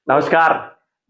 नमस्कार।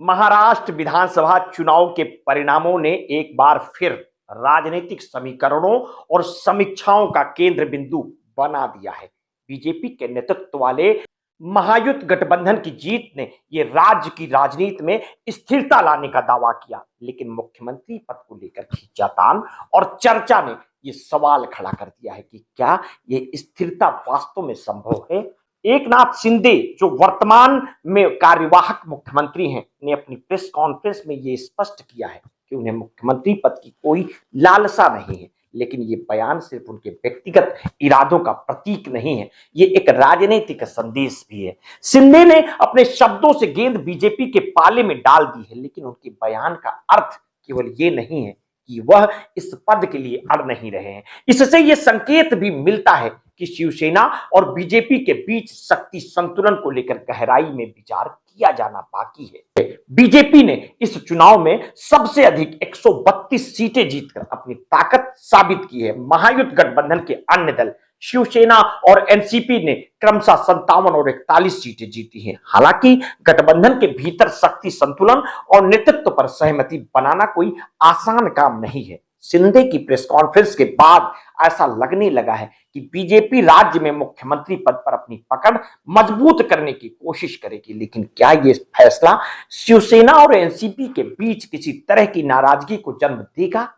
महाराष्ट्र विधानसभा चुनाव के परिणामों ने एक बार फिर राजनीतिक समीकरणों और समीक्षाओं का केंद्र बिंदु बना दिया है। बीजेपी के नेतृत्व वाले महायुत गठबंधन की जीत ने ये राज्य की राजनीति में स्थिरता लाने का दावा किया, लेकिन मुख्यमंत्री पद को लेकर खींचातान और चर्चा ने ये सवाल खड़ा कर दिया है कि क्या ये स्थिरता वास्तव में संभव है। एकनाथ शिंदे जो वर्तमान में कार्यवाहक मुख्यमंत्री हैं ने अपनी प्रेस कॉन्फ्रेंस में ये स्पष्ट किया है कि उन्हें मुख्यमंत्री पद की कोई लालसा नहीं है, लेकिन ये बयान सिर्फ उनके व्यक्तिगत इरादों का प्रतीक नहीं है, ये एक राजनीतिक संदेश भी है। शिंदे ने अपने शब्दों से गेंद बीजेपी के पाले में डाल दी है, लेकिन उनके बयान का अर्थ केवल ये नहीं है कि वह इस पद के लिए अड़ नहीं रहे हैं। इससे यह संकेत भी मिलता है कि शिवसेना और बीजेपी के बीच शक्ति संतुलन को लेकर गहराई में विचार किया जाना बाकी है। बीजेपी ने इस चुनाव में सबसे अधिक 132 सीटें जीतकर अपनी ताकत साबित की है। महायुत गठबंधन के अन्य दल शिवसेना और एनसीपी ने क्रमशः 57 और 41 सीटें जीती हैं। हालांकि गठबंधन के भीतर शक्ति संतुलन और नेतृत्व पर सहमति बनाना कोई आसान काम नहीं है। शिंदे की प्रेस कॉन्फ्रेंस के बाद ऐसा लगने लगा है कि बीजेपी राज्य में मुख्यमंत्री पद पर अपनी पकड़ मजबूत करने की कोशिश करेगी, लेकिन क्या यह फैसला शिवसेना और एनसीपी के बीच किसी तरह की नाराजगी को जन्म देगा?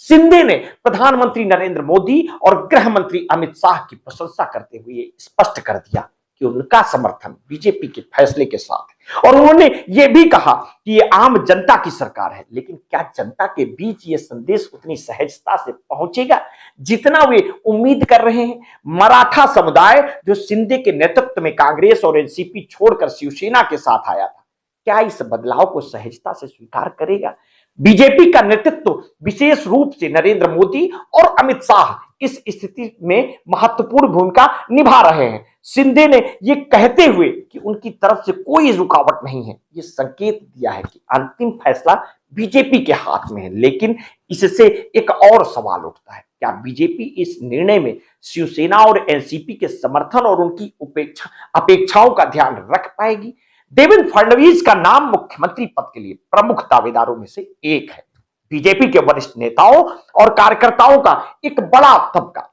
शिंदे ने प्रधानमंत्री नरेंद्र मोदी और गृह मंत्री अमित शाह की प्रशंसा करते हुए स्पष्ट कर दिया कि उनका समर्थन बीजेपी के फैसले के साथ है, और उन्होंने यह भी कहा कि यह आम जनता की सरकार है। लेकिन क्या जनता के बीच यह संदेश उतनी सहजता से पहुंचेगा जितना वे उम्मीद कर रहे हैं? मराठा समुदाय जो शिंदे के नेतृत्व में कांग्रेस और एनसीपी छोड़कर शिवसेना के साथ आया था, क्या इस बदलाव को सहजता से स्वीकार करेगा? बीजेपी का नेतृत्व विशेष रूप से नरेंद्र मोदी और अमित शाह इस स्थिति में महत्वपूर्ण भूमिका निभा रहे हैं। शिंदे ने यह कहते हुए कि उनकी तरफ से कोई रुकावट नहीं है, यह संकेत दिया है कि अंतिम फैसला बीजेपी के हाथ में है। लेकिन इससे एक और सवाल उठता है, क्या बीजेपी इस निर्णय में शिवसेना और एनसीपी के समर्थन और उनकी अपेक्षाओं का ध्यान रख पाएगी? देवेंद्र फडणवीस का नाम मुख्यमंत्री पद के लिए प्रमुख दावेदारों में से एक है। बीजेपी के वरिष्ठ नेताओं और कार्यकर्ताओं का एक बड़ा तबका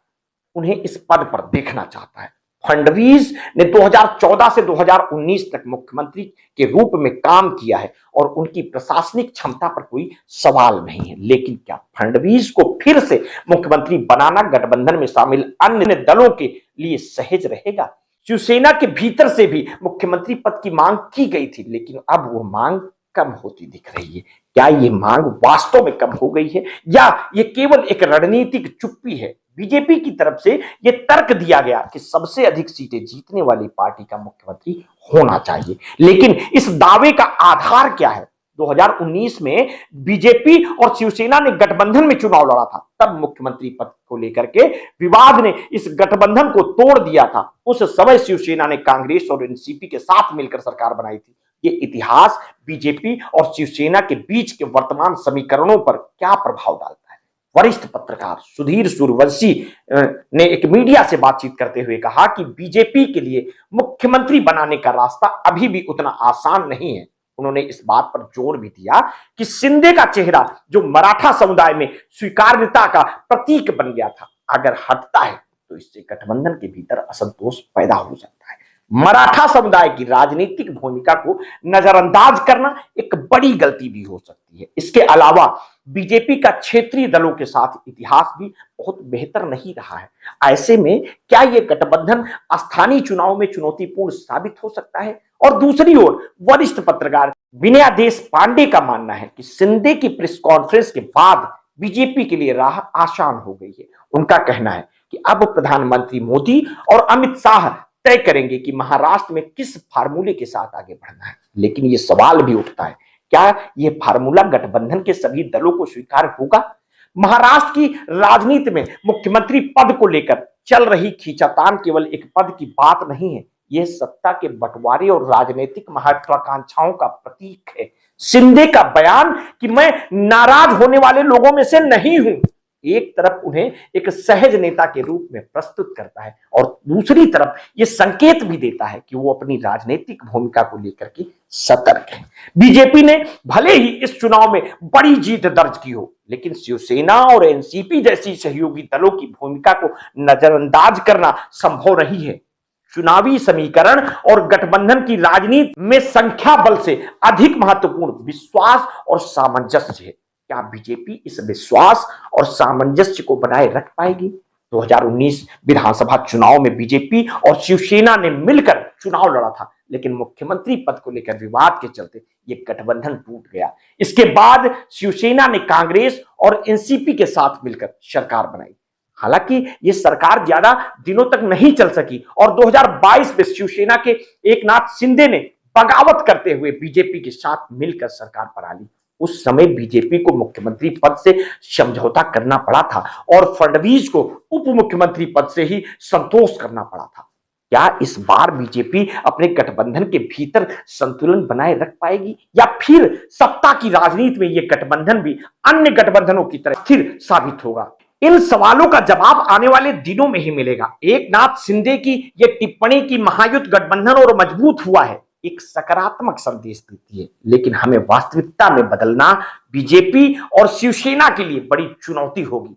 उन्हें इस पद पर देखना चाहता है। फडणवीस ने 2014 से 2019 तक मुख्यमंत्री के रूप में काम किया है और उनकी प्रशासनिक क्षमता पर कोई सवाल नहीं है, लेकिन क्या फडणवीस को फिर से मुख्यमंत्री बनाना गठबंधन में शामिल अन्य दलों के लिए सहज रहेगा? शिवसेना के भीतर से भी मुख्यमंत्री पद की मांग की गई थी, लेकिन अब वो मांग कम होती दिख रही है। क्या ये मांग वास्तव में कम हो गई है या ये केवल एक रणनीतिक चुप्पी है? बीजेपी की तरफ से ये तर्क दिया गया कि सबसे अधिक सीटें जीतने वाली पार्टी का मुख्यमंत्री होना चाहिए, लेकिन इस दावे का आधार क्या है? 2019 में बीजेपी और शिवसेना ने गठबंधन में चुनाव लड़ा था, तब मुख्यमंत्री पद को लेकर के विवाद ने इस गठबंधन को तोड़ दिया था। उस समय शिवसेना ने कांग्रेस और एनसीपी के साथ मिलकर सरकार बनाई थी। ये इतिहास बीजेपी और शिवसेना के बीच के वर्तमान समीकरणों पर क्या प्रभाव डालता है? वरिष्ठ पत्रकार सुधीर सूर्यवंशी ने एक मीडिया से बातचीत करते हुए कहा कि बीजेपी के लिए मुख्यमंत्री बनाने का रास्ता अभी भी उतना आसान नहीं है। उन्होंने इस बात पर जोर भी दिया कि शिंदे का चेहरा जो मराठा समुदाय में स्वीकार्यता का प्रतीक बन गया था, अगर हटता है तो इससे गठबंधन के भीतर असंतोष पैदा हो जाता है। मराठा समुदाय की राजनीतिक भूमिका को नजरअंदाज करना एक बड़ी गलती भी हो सकती है। इसके अलावा बीजेपी का क्षेत्रीय दलों के साथ इतिहास भी बहुत बेहतर नहीं रहा है। ऐसे में क्या यह गठबंधन स्थानीय चुनाव में चुनौतीपूर्ण साबित हो सकता है? और दूसरी ओर वरिष्ठ पत्रकार विनयादेश पांडे का मानना है कि शिंदे की प्रेस कॉन्फ्रेंस के बाद बीजेपी के लिए राह आसान हो गई है। उनका कहना है कि अब प्रधानमंत्री मोदी और अमित शाह तय करेंगे कि महाराष्ट्र में किस फार्मूले के साथ आगे बढ़ना है। लेकिन यह सवाल भी उठता है, क्या यह फार्मूला गठबंधन के सभी दलों को स्वीकार होगा? महाराष्ट्र की राजनीति में मुख्यमंत्री पद को लेकर चल रही खींचातान केवल एक पद की बात नहीं है, यह सत्ता के बंटवारे और राजनीतिक महत्वाकांक्षाओं का प्रतीक है। शिंदे का बयान कि मैं नाराज होने वाले लोगों में से नहीं हूं, एक तरफ उन्हें एक सहज नेता के रूप में प्रस्तुत करता है और दूसरी तरफ ये संकेत भी देता है कि वो अपनी राजनीतिक भूमिका को लेकर के सतर्क है। बीजेपी ने भले ही इस चुनाव में बड़ी जीत दर्ज की हो, लेकिन शिवसेना और एनसीपी जैसी सहयोगी दलों की भूमिका को नजरअंदाज करना संभव नहीं है। चुनावी समीकरण और गठबंधन की राजनीति में संख्या बल से अधिक महत्वपूर्ण विश्वास और सामंजस्य है। क्या बीजेपी इस विश्वास और सामंजस्य को बनाए रख पाएगी? 2019 विधानसभा चुनाव में बीजेपी और शिवसेना ने मिलकर चुनाव लड़ा था, लेकिन मुख्यमंत्री पद को लेकर विवाद के चलते ये गठबंधन टूट गया। इसके बाद शिवसेना ने कांग्रेस और एनसीपी के साथ मिलकर सरकार बनाई। हालांकि ये सरकार ज्यादा दिनों तक नहीं चल सकी और 2022 में शिवसेना के एकनाथ शिंदे ने बगावत करते हुए बीजेपी के साथ मिलकर सरकार बना ली। उस समय बीजेपी को मुख्यमंत्री पद से समझौता करना पड़ा था और फडणवीस को उप मुख्यमंत्री पद से ही संतोष करना पड़ा था। क्या इस बार बीजेपी अपने गठबंधन के भीतर संतुलन बनाए रख पाएगी या फिर सत्ता की राजनीति में यह गठबंधन भी अन्य गठबंधनों की तरह स्थिर साबित होगा? इन सवालों का जवाब आने वाले दिनों में ही मिलेगा। एकनाथ शिंदे की यह टिप्पणी की महायुत गठबंधन और मजबूत हुआ है एक सकारात्मक संदेश देती है, लेकिन हमें वास्तविकता में बदलना बीजेपी और शिवसेना के लिए बड़ी चुनौती होगी।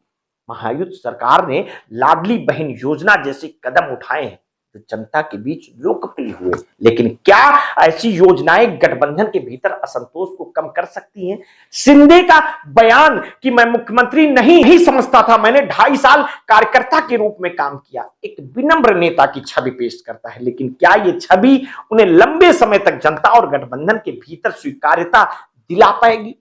महायुत सरकार ने लाडली बहन योजना जैसे कदम उठाए हैं जो जनता के बीच लोकप्रिय हुए, लेकिन क्या ऐसी योजनाएं गठबंधन के भीतर असंतोष को कम कर सकती हैं? शिंदे का बयान कि मैं मुख्यमंत्री नहीं समझता था, मैंने 2.5 साल कार्यकर्ता के रूप में काम किया, एक विनम्र नेता की छवि पेश करता है, लेकिन क्या ये छवि उन्हें लंबे समय तक जनता और गठबंधन के भीतर स्वीकार्यता दिला पाएगी?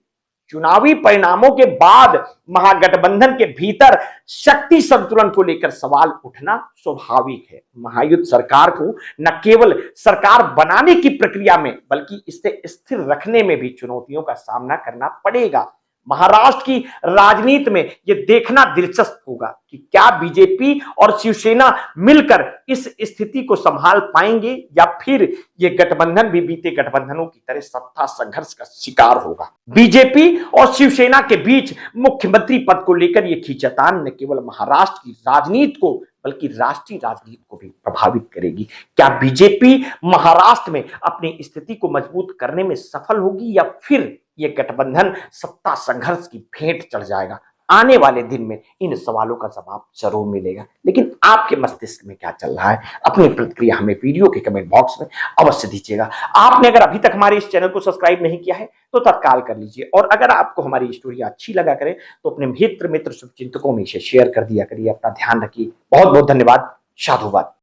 चुनावी परिणामों के बाद महागठबंधन के भीतर शक्ति संतुलन को लेकर सवाल उठना स्वाभाविक है। महायुत सरकार को न केवल सरकार बनाने की प्रक्रिया में बल्कि इसे स्थिर रखने में भी चुनौतियों का सामना करना पड़ेगा। महाराष्ट्र की राजनीति में यह देखना दिलचस्प होगा कि क्या बीजेपी और शिवसेना मिलकर इस स्थिति को संभाल पाएंगे या फिर यह गठबंधन भी बीते गठबंधनों की तरह सत्ता संघर्ष का शिकार होगा। बीजेपी और शिवसेना के बीच मुख्यमंत्री पद को लेकर यह खींचातान न केवल महाराष्ट्र की राजनीति को बल्कि राष्ट्रीय राजनीति को भी प्रभावित करेगी। क्या बीजेपी महाराष्ट्र में अपनी स्थिति को मजबूत करने में सफल होगी या फिर यह गठबंधन सत्ता संघर्ष की भेंट चढ़ जाएगा? आने वाले दिन में इन सवालों का जवाब जरूर मिलेगा, लेकिन आपके मस्तिष्क में क्या चल रहा है? अपनी प्रतिक्रिया हमें वीडियो के कमेंट बॉक्स में अवश्य दीजिएगा। आपने अगर अभी तक हमारे इस चैनल को सब्सक्राइब नहीं किया है तो तत्काल कर लीजिए, और अगर आपको हमारी स्टोरी अच्छी लगा करे तो अपने मित्र शुभचिंतकों में इसे शेयर कर दिया करिए। अपना ध्यान रखिए। बहुत बहुत धन्यवाद। साधुवाद।